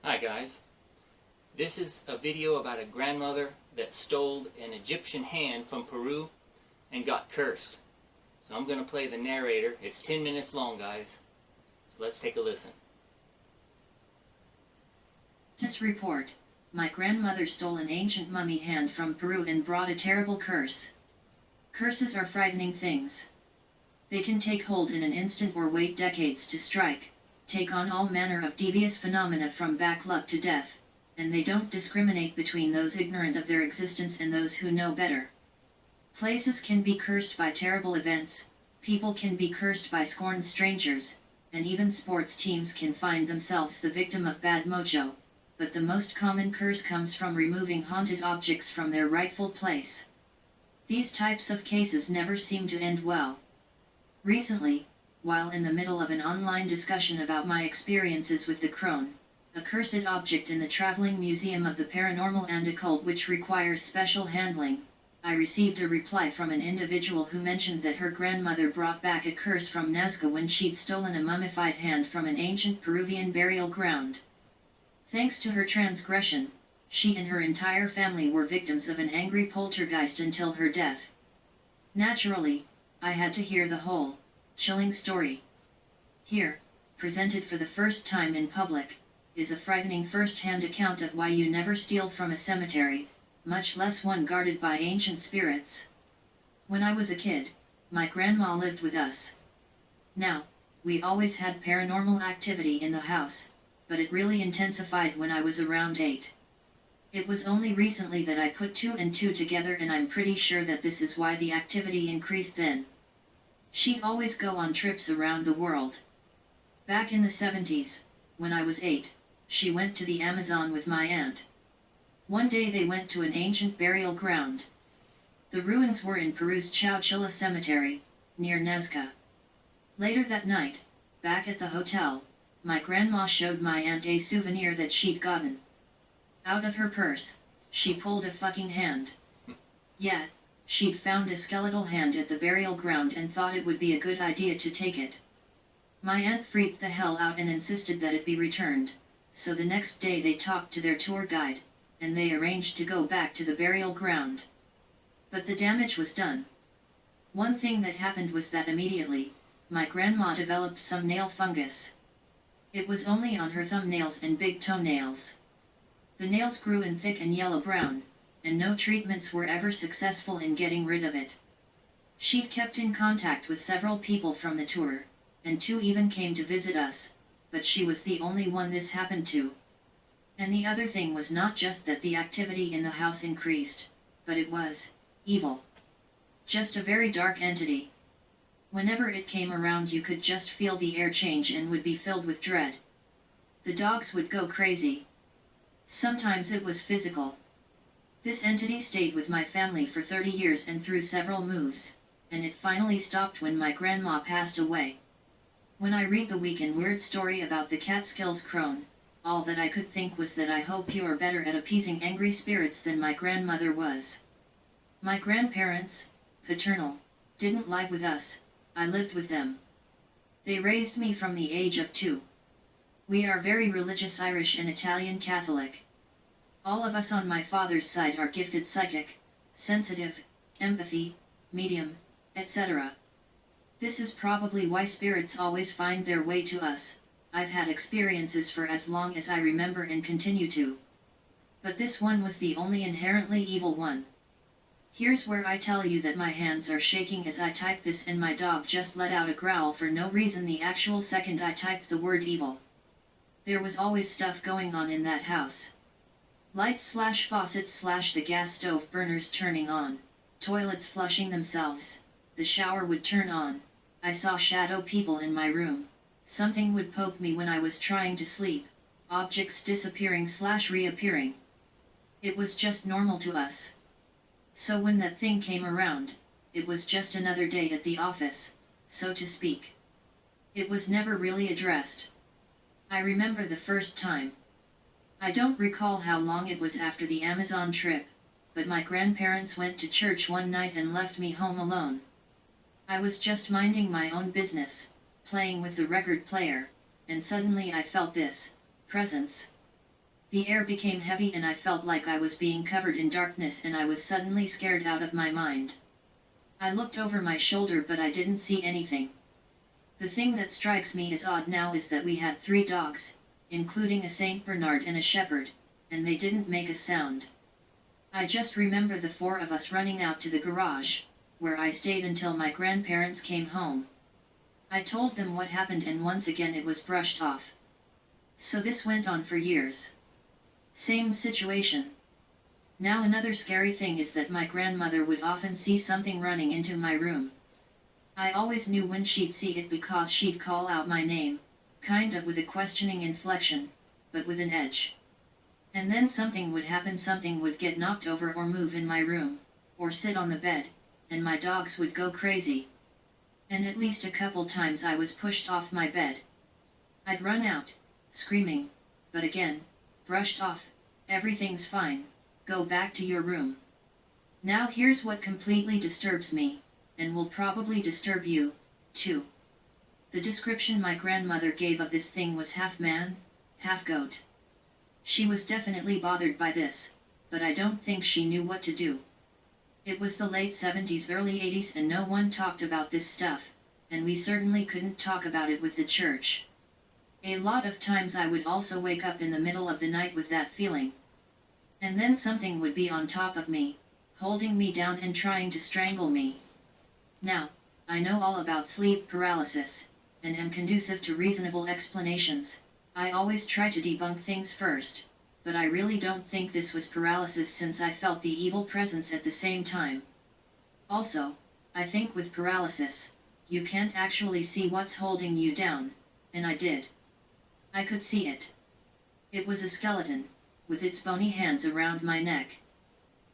Hi guys, this is a video about a grandmother that stole an Egyptian hand from Peru and got cursed. So I'm going to play the narrator. It's 10 minutes long, guys. So let's take a listen. This report. My grandmother stole an ancient mummy hand from Peru and brought a terrible curse. Curses are frightening things. They can take hold in an instant or wait decades to strike, take on all manner of devious phenomena from bad luck to death, and they don't discriminate between those ignorant of their existence and those who know better. Places can be cursed by terrible events, people can be cursed by scorned strangers, and even sports teams can find themselves the victim of bad mojo, but the most common curse comes from removing haunted objects from their rightful place. These types of cases never seem to end well. Recently, while in the middle of an online discussion about my experiences with the crone, a cursed object in the traveling museum of the paranormal and occult which requires special handling, I received a reply from an individual who mentioned that her grandmother brought back a curse from Nazca when she'd stolen a mummified hand from an ancient Peruvian burial ground. Thanks to her transgression, she and her entire family were victims of an angry poltergeist until her death. Naturally, I had to hear the whole, chilling story. Here, presented for the first time in public, is a frightening first-hand account of why you never steal from a cemetery, much less one guarded by ancient spirits. When I was a kid, my grandma lived with us. Now, we always had paranormal activity in the house, but it really intensified when I was around 8. It was only recently that I put 2 and 2 together, and I'm pretty sure that this is why the activity increased then. She'd always go on trips around the world. Back in the 70s, when I was 8, she went to the Amazon with my aunt. One day they went to an ancient burial ground. The ruins were in Peru's Chowchilla Cemetery, near Nazca. Later that night, back at the hotel, my grandma showed my aunt a souvenir that she'd gotten. Out of her purse, she pulled a fucking hand. Yeah, she'd found a skeletal hand at the burial ground and thought it would be a good idea to take it. My aunt freaked the hell out and insisted that it be returned, so the next day they talked to their tour guide, and they arranged to go back to the burial ground. But the damage was done. One thing that happened was that immediately, my grandma developed some nail fungus. It was only on her thumbnails and big toenails. The nails grew in thick and yellow-brown, and no treatments were ever successful in getting rid of it. She'd kept in contact with several people from the tour, and 2 even came to visit us, but she was the only one this happened to. And the other thing was not just that the activity in the house increased, but it was evil. Just a very dark entity. Whenever it came around you could just feel the air change and would be filled with dread. The dogs would go crazy. Sometimes it was physical. This entity stayed with my family for 30 years and through several moves, and it finally stopped when my grandma passed away. When I read the Week in Weird story about the Catskills crone, all that I could think was that I hope you are better at appeasing angry spirits than my grandmother was. My grandparents, paternal, didn't live with us, I lived with them. They raised me from the age of 2. We are very religious Irish and Italian Catholic. All of us on my father's side are gifted psychic, sensitive, empathy, medium, etc. This is probably why spirits always find their way to us. I've had experiences for as long as I remember and continue to. But this one was the only inherently evil one. Here's where I tell you that my hands are shaking as I type this, and my dog just let out a growl for no reason the actual second I typed the word evil. There was always stuff going on in that house. Lights/faucets/ the gas stove burners turning on, toilets flushing themselves, the shower would turn on, I saw shadow people in my room, something would poke me when I was trying to sleep, objects disappearing/reappearing. It was just normal to us. So when that thing came around, it was just another day at the office, so to speak. It was never really addressed. I remember the first time. I don't recall how long it was after the Amazon trip, but my grandparents went to church one night and left me home alone. I was just minding my own business, playing with the record player, and suddenly I felt this presence. The air became heavy and I felt like I was being covered in darkness and I was suddenly scared out of my mind. I looked over my shoulder but I didn't see anything. The thing that strikes me as odd now is that we had 3 dogs, including a Saint Bernard and a Shepherd, and they didn't make a sound. I just remember the 4 of us running out to the garage, where I stayed until my grandparents came home. I told them what happened and once again it was brushed off. So this went on for years. Same situation. Now another scary thing is that my grandmother would often see something running into my room. I always knew when she'd see it because she'd call out my name, kind of with a questioning inflection, but with an edge. And then something would happen, something would get knocked over or move in my room, or sit on the bed, and my dogs would go crazy. And at least a couple times I was pushed off my bed. I'd run out, screaming, but again, brushed off, everything's fine, go back to your room. Now here's what completely disturbs me, and will probably disturb you, too. The description my grandmother gave of this thing was half man, half goat. She was definitely bothered by this, but I don't think she knew what to do. It was the late 70s, early 80s and no one talked about this stuff, and we certainly couldn't talk about it with the church. A lot of times I would also wake up in the middle of the night with that feeling. And then something would be on top of me, holding me down and trying to strangle me. Now, I know all about sleep paralysis, and am conducive to reasonable explanations. I always try to debunk things first, but I really don't think this was paralysis since I felt the evil presence at the same time. Also, I think with paralysis, you can't actually see what's holding you down, and I did. I could see it. It was a skeleton, with its bony hands around my neck.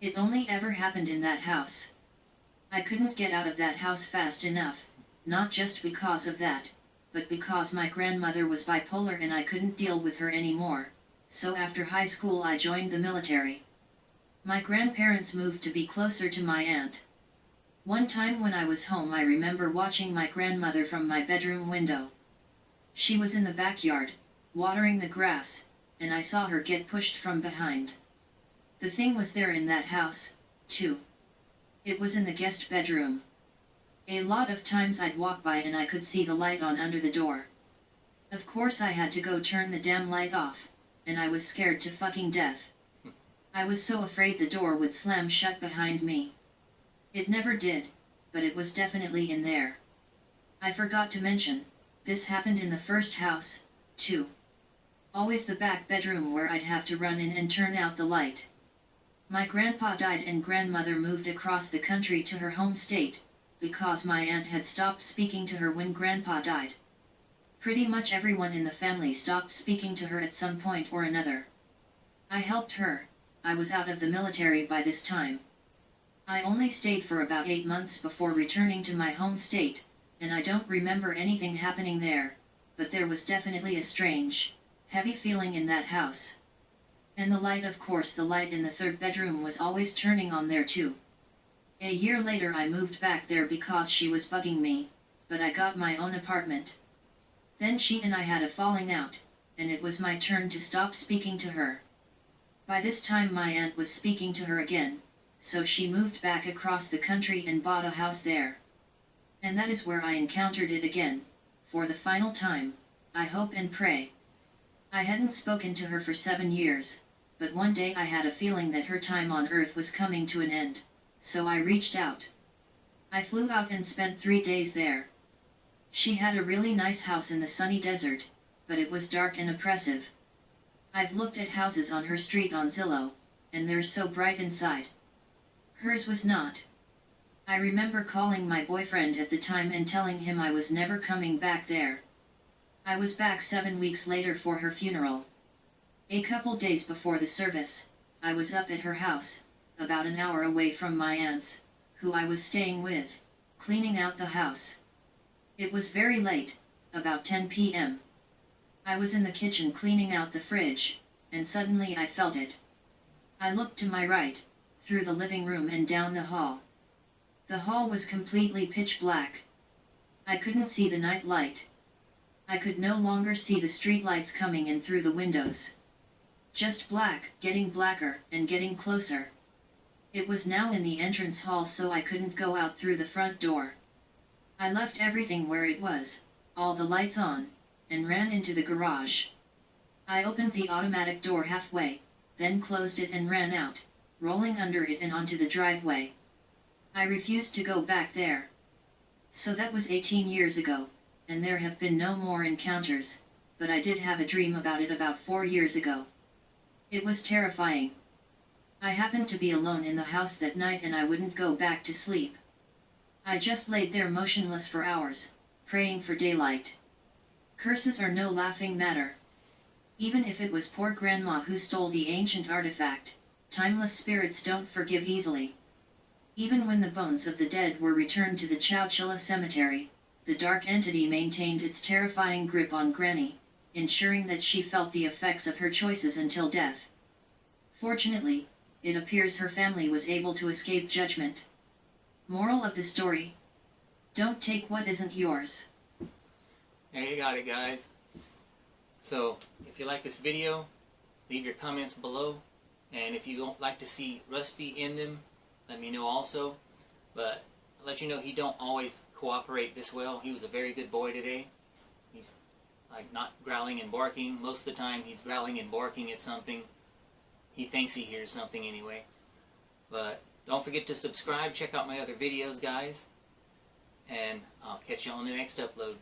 It only ever happened in that house. I couldn't get out of that house fast enough, not just because of that, but because my grandmother was bipolar and I couldn't deal with her anymore, so after high school I joined the military. My grandparents moved to be closer to my aunt. One time when I was home I remember watching my grandmother from my bedroom window. She was in the backyard, watering the grass, and I saw her get pushed from behind. The thing was there in that house, too. It was in the guest bedroom. A lot of times I'd walk by and I could see the light on under the door. Of course I had to go turn the damn light off, and I was scared to fucking death. I was so afraid the door would slam shut behind me. It never did, but it was definitely in there. I forgot to mention, this happened in the first house, too. Always the back bedroom where I'd have to run in and turn out the light. My grandpa died and grandmother moved across the country to her home state, because my aunt had stopped speaking to her when grandpa died. Pretty much everyone in the family stopped speaking to her at some point or another. I helped her. I was out of the military by this time. I only stayed for about 8 months before returning to my home state, and I don't remember anything happening there, but there was definitely a strange, heavy feeling in that house. And the light, of course, the light in the third bedroom was always turning on there too. A year later I moved back there because she was bugging me, but I got my own apartment. Then she and I had a falling out, and it was my turn to stop speaking to her. By this time my aunt was speaking to her again, so she moved back across the country and bought a house there. And that is where I encountered it again, for the final time, I hope and pray. I hadn't spoken to her for 7 years, but one day I had a feeling that her time on earth was coming to an end, so I reached out. I flew out and spent 3 days there. She had a really nice house in the sunny desert, but it was dark and oppressive. I've looked at houses on her street on Zillow, and they're so bright inside. Hers was not. I remember calling my boyfriend at the time and telling him I was never coming back there. I was back 7 weeks later for her funeral. A couple days before the service, I was up at her house, about an hour away from my aunt's, who I was staying with, cleaning out the house. It was very late, about 10 p.m. I was in the kitchen cleaning out the fridge, and suddenly I felt it. I looked to my right, through the living room and down the hall. The hall was completely pitch black. I couldn't see the night light. I could no longer see the street lights coming in through the windows. Just black, getting blacker, and getting closer. It was now in the entrance hall, so I couldn't go out through the front door. I left everything where it was, all the lights on, and ran into the garage. I opened the automatic door halfway, then closed it and ran out, rolling under it and onto the driveway. I refused to go back there. So that was 18 years ago, and there have been no more encounters, but I did have a dream about it about 4 years ago. It was terrifying. I happened to be alone in the house that night and I wouldn't go back to sleep. I just laid there motionless for hours, praying for daylight. Curses are no laughing matter. Even if it was poor Grandma who stole the ancient artifact, timeless spirits don't forgive easily. Even when the bones of the dead were returned to the Chowchilla cemetery, the dark entity maintained its terrifying grip on Granny, ensuring that she felt the effects of her choices until death. Fortunately, it appears her family was able to escape judgment. Moral of the story: don't take what isn't yours. There you got it, guys. So, if you like this video, leave your comments below. And if you don't like to see Rusty in them, let me know also. But I'll let you know he don't always cooperate this well. He was a very good boy today. He's like not growling and barking. Most of the time he's growling and barking at something. He thinks he hears something anyway. But don't forget to subscribe. Check out my other videos, guys. And I'll catch you on the next upload.